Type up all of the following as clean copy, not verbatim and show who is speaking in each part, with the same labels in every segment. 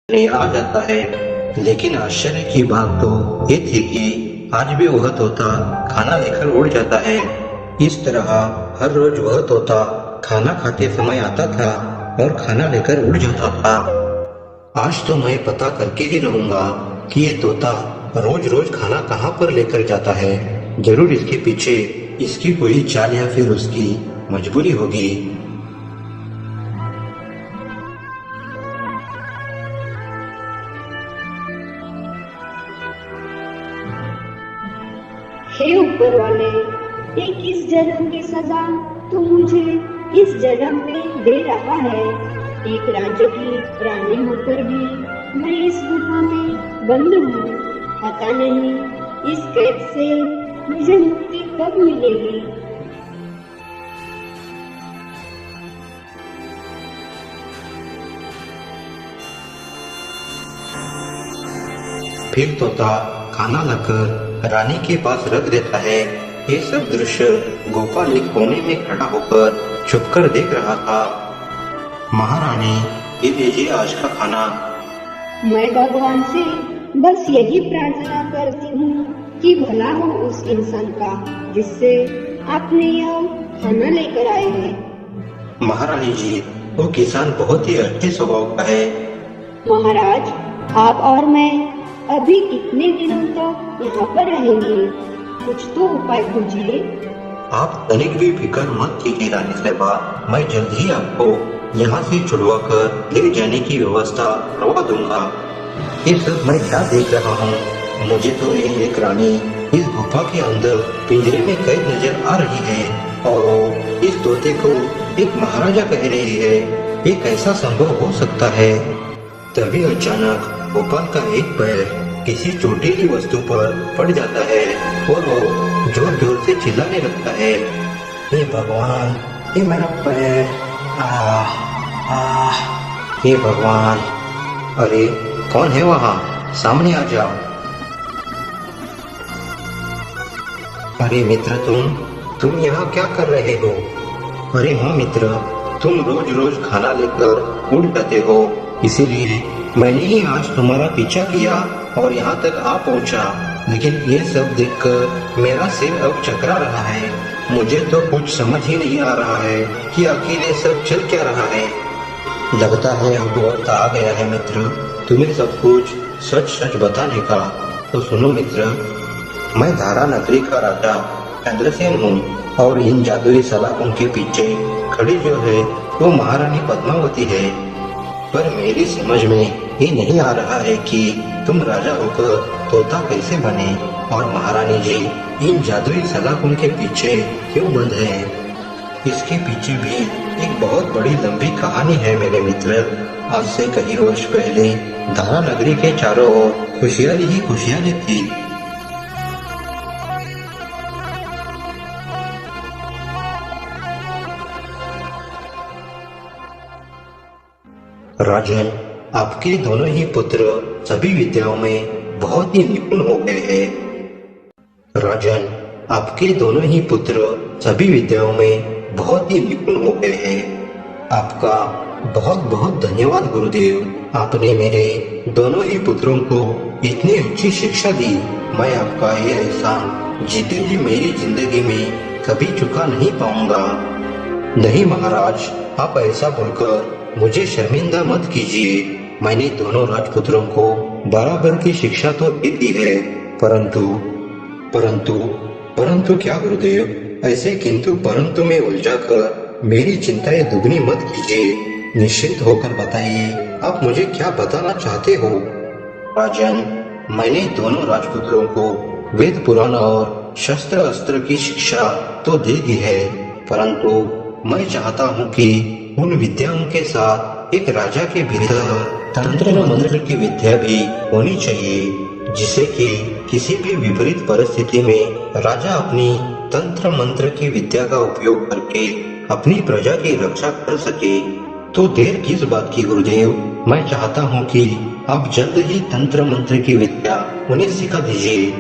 Speaker 1: नहीं आ जाता है। लेकिन आश्चर्य की बात तो ये थी कि आज भी वह तोता खाना लेकर उड़ जाता है। इस तरह हर रोज वह तोता खाना खाते समय आता था और खाना लेकर उड़ जाता था। आज तो मैं पता करके ही रहूंगा कि ये तोता रोज रोज खाना कहाँ पर लेकर जाता है। जरूर इसके पीछे इसकी कोई चाल या फिर उसकी मजबूरी होगी।
Speaker 2: हे ऊपर वाले, ये किस जन्म की सजा तू मुझे इस जन्म में दे रहा है। एक राज्य की रानी होकर भी मैं इस गुफा में बंद हूँ। पता नहीं इस कैद से मुझे मुक्ति कब मिलेगी।
Speaker 1: फिर तोता खाना लाकर रानी के पास रख देता है। ये सब दृश्य गोपाल एक कोने में खड़ा होकर छुपकर देख रहा था। महारानी, ये लीजिए आज का खाना।
Speaker 2: मैं भगवान से बस यही प्रार्थना करती हूँ कि भला हो उस इंसान का जिससे आपने यह खाना लेकर आए हैं।
Speaker 1: महारानी जी, वो किसान बहुत ही अच्छे स्वभाव का है।
Speaker 2: महाराज, आप और मैं अभी कितने दिनों तक यहाँ पर रहेंगे? कुछ तो उपाय कीजिए।
Speaker 1: आप तनिक भी फिक्र मत कीजिए रानी साहबा, मैं जल्द ही आपको यहाँ से छुड़वा कर ले जाने की व्यवस्था करवा दूंगा। ये सब मैं क्या देख रहा हूँ? मुझे तो ये एक रानी इस गुफा के अंदर पिंजरे में कैद नजर आ रही है और वो इस तोते को एक महाराजा कह रही है। ये कैसा संभव हो सकता है? तभी अचानक गोपाल का एक पैर किसी चोटीली वस्तु पर पड़ जाता है और वो जोर जोर से चिल्लाने लगता है, हे भगवान, ये मेरा पैर, हे भगवान। अरे कौन है वहाँ? सामने आ जाओ। अरे मित्र, तुम यहाँ क्या कर रहे हो? अरे हाँ मित्र, तुम रोज रोज खाना लेकर उड़ जाते हो, इसीलिए मैंने ही आज तुम्हारा पीछा किया और यहाँ तक आ पहुँचा। लेकिन ये सब देखकर मेरा सिर अब चकरा रहा है। मुझे तो कुछ समझ ही नहीं आ रहा है कि आखिर ये सब चल क्या रहा है। लगता है अब वक्त आ गया है मित्र, तुम्हें सब कुछ सच सच बताने का। तो सुनो मित्र, मैं धारा नगरी का राजा चंद्रसेन हूँ और इन जादुई सलाखों के पीछे खड़ी जो है वो महारानी पद्मावती है। पर मेरी समझ में ये नहीं आ रहा है कि तुम राजा होकर तोता कैसे बने और महारानी जी इन जादुई सलाखों के पीछे क्यों बंद है। इसके पीछे भी एक बहुत बड़ी लंबी कहानी है मेरे मित्र। आज से कई वर्ष पहले धारा नगरी के चारों ओर खुशहाली ही खुशहाली थी। राजन, आपके दोनों ही पुत्र सभी विद्याओं में बहुत ही निपुण हो गए हैं। राजन, आपके दोनों ही पुत्र सभी विद्याओं में बहुत ही निपुण हो गए हैं। आपका बहुत बहुत धन्यवाद गुरुदेव। आपने मेरे दोनों ही पुत्रों को इतनी अच्छी शिक्षा दी। मैं आपका ये एहसान जीते जी मेरी जिंदगी में कभी चुका नहीं पाऊंगा। नहीं महाराज, आप ऐसा बोलकर मुझे शर्मिंदा मत कीजिए। मैंने दोनों राजपुत्रों को बराबर की शिक्षा तो दे दी है, परंतु परंतु परंतु क्या गुरुदेव? ऐसे किंतु परंतु में उलझाकर मेरी चिंताएं दुगनी मत कीजिए। निश्चित होकर बताइए, आप मुझे क्या बताना चाहते हो? राजन, मैंने दोनों राजपुत्रों को वेद पुराण और शस्त्र अस्त्र की शिक्षा तो दे दी है, परंतु मैं चाहता हूँ कि उन विद्याओं के साथ एक राजा के भीतर तंत्र मंत्र की विद्या भी होनी चाहिए, जिससे कि किसी भी विपरीत परिस्थिति में राजा अपनी तंत्र मंत्र की विद्या का उपयोग करके अपनी प्रजा की रक्षा कर सके। तो देर किस बात की गुरुदेव? मैं चाहता हूँ कि आप जल्द ही तंत्र मंत्र की विद्या उन्हें सिखा दीजिए।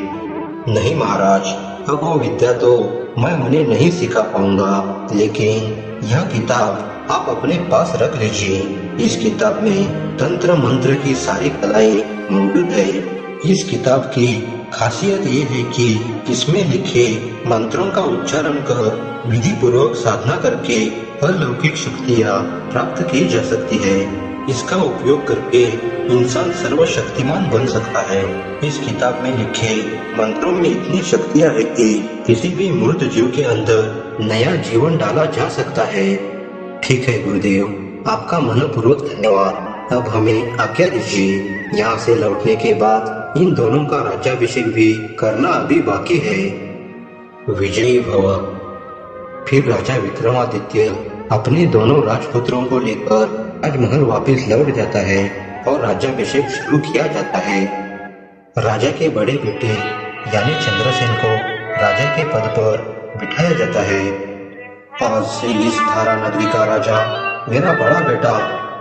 Speaker 1: नहीं महाराज, अब वो विद्या तो मैं उन्हें नहीं सिखा पाऊंगा, लेकिन यह किताब आप अपने पास रख लीजिए। इस किताब में तंत्र मंत्र की सारी कलाएं मौजूद है। इस किताब की खासियत ये है कि इसमें लिखे मंत्रों का उच्चारण कर विधि पूर्वक साधना करके अलौकिक शक्तियाँ प्राप्त की जा सकती है। इसका उपयोग करके इंसान सर्वशक्तिमान बन सकता है। इस किताब में लिखे मंत्रों में इतनी शक्तियाँ है कि किसी भी मृत जीव के अंदर नया जीवन डाला जा सकता है। ठीक है गुरुदेव, आपका मनपूर्वक धन्यवाद। अब हमें आज्ञा दीजिए। यहाँ से लौटने के बाद इन दोनों का राज्याभिषेक भी करना अभी बाकी है। विजयी भव। फिर राजा विक्रमादित्य अपने दोनों राजपुत्रों को लेकर राजमहल वापस लौट जाता है और राज्याभिषेक शुरू किया जाता है। राजा के बड़े बेटे यानी चंद्रसेन को राजा के पद पर बिठाया जाता है। आज से इस धारा नगरी का राजा मेरा बड़ा बेटा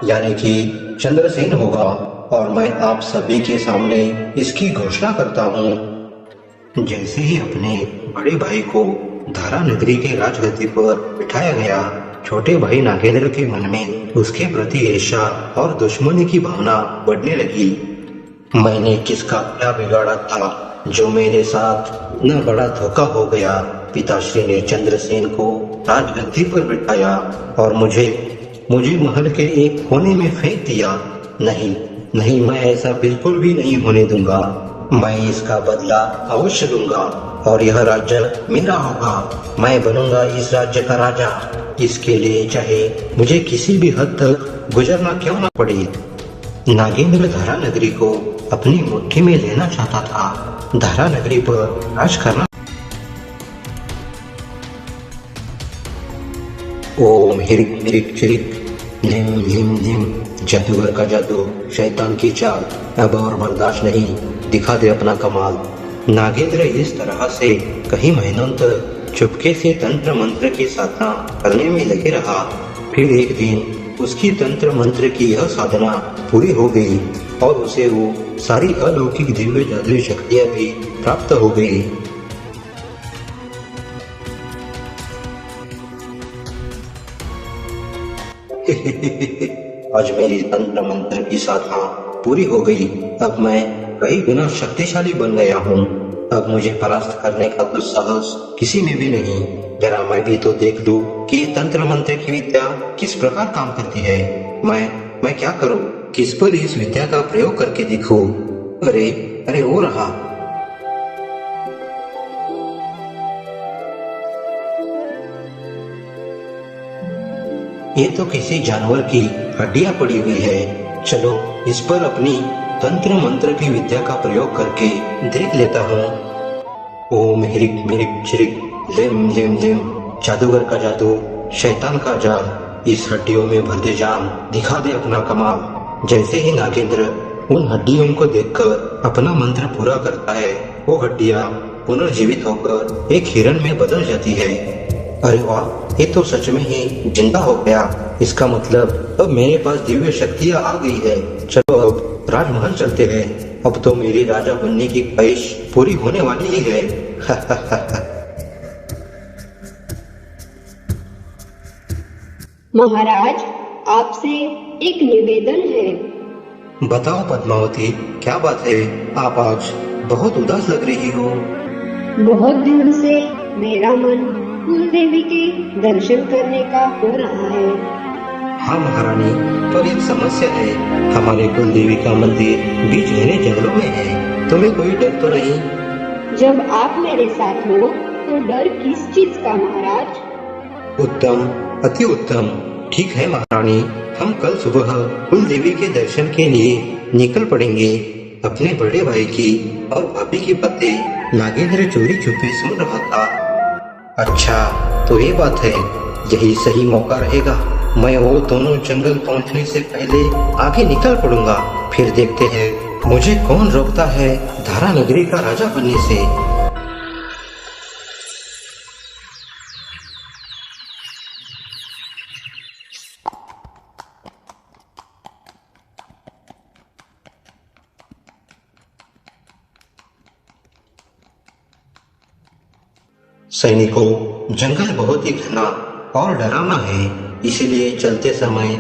Speaker 1: यानी कि चंद्रसेन होगा और मैं आप सभी के सामने इसकी घोषणा करता हूँ। जैसे ही अपने बड़े भाई को धारा नगरी के राजगद्दी पर बिठाया गया, छोटे भाई नागेंद्र के मन में उसके प्रति ईर्ष्या और दुश्मनी की भावना बढ़ने लगी। मैंने किसका क्या बिगाड़ा था जो मेरे साथ न बड़ा धोखा हो गया। पिताश्री ने चंद्रसेन को राजगद्दी पर बिठाया और मुझे महल के एक कोने में फेंक दिया। नहीं नहीं, मैं ऐसा बिल्कुल भी नहीं होने दूंगा। मैं इसका बदला अवश्य लूंगा और यह राज्य मेरा होगा। मैं बनूंगा इस राज्य का राजा। इसके लिए चाहे मुझे किसी भी हद तक गुजरना क्यों न पड़े। नागेंद्र धारा नगरी को अपनी मुट्ठी में लेना चाहता था। धारा नगरी पर राज करना। ओम हिरिक मिरिक चिरिक निम निम निम। जादूगर का जादू, शैतान की चाल, अब और बर्दाश्त नहीं, दिखा दे अपना कमाल। नागेंद्र इस तरह से कई महीनों तक चुपके से तंत्र मंत्र की साधना करने में लगे रहा। फिर एक दिन उसकी तंत्र मंत्र की यह साधना पूरी हो गई और उसे वो सारी अलौकिक दिव्य जादुई शक्तियाँ भी प्राप्त हो गई। आज मेरी तंत्र मंत्र की साधना पूरी हो गई। अब मैं कई गुना शक्तिशाली बन गया हूँ। अब मुझे परास्त करने का दुस्साहस किसी में भी नहीं। जरा मैं भी तो देख लूं कि तंत्र मंत्र की विद्या किस प्रकार काम करती है। मैं क्या करूं? किस पर इस विद्या का प्रयोग करके दिखूं? अरे अरे, हो रहा। ये तो किसी जानवर की हड्डियां पड़ी हुई है। चलो इस पर अपनी तंत्र मंत्र की विद्या का प्रयोग करके देख लेता हूँ। ओम हिरिक मिरिक चिरिक लिम लिम लिम। जादूगर का जादू, शैतान का जाल, इस हड्डियों में भर दे जान, दिखा दे अपना कमाल। जैसे ही नागेंद्र उन हड्डियों को देखकर अपना मंत्र पूरा करता है, वो हड्डियां पुनर्जीवित होकर एक हिरण में बदल जाती है। अरे वाह, ये तो सच में ही जिंदा हो गया। इसका मतलब अब मेरे पास दिव्य शक्तियाँ आ गई है। चलो अब राजमहल चलते हैं। अब तो मेरी राजा बनने की ख्वाहिश पूरी होने वाली ही है।
Speaker 2: महाराज, आपसे एक निवेदन है।
Speaker 1: बताओ पद्मावती, क्या बात है? आप आज बहुत उदास लग रही हो।
Speaker 2: बहुत दिन से मेरा मन कुल देवी के दर्शन करने का हो रहा है।
Speaker 1: हाँ महारानी, पर एक समस्या है। हमारे कुल देवी का मंदिर बीच घने जंगलों में है। तुम्हें कोई डर तो नहीं?
Speaker 2: जब आप मेरे साथ हो तो डर किस चीज का महाराज?
Speaker 1: उत्तम, अति उत्तम। ठीक है महारानी, हम कल सुबह कुल देवी के दर्शन के लिए निकल पड़ेंगे। अपने बड़े भाई की और भाभी की बातें नागेंद्र चोरी छुपे सुन रहा था। अच्छा, तो ये बात है, यही सही मौका रहेगा। मैं वो दोनों जंगल पहुंचने से पहले आगे निकल पड़ूंगा। फिर देखते हैं मुझे कौन रोकता है धारा नगरी का राजा बनने से। सैनिकों, जंगल बहुत ही घना और डरावना है, इसलिए चलते समय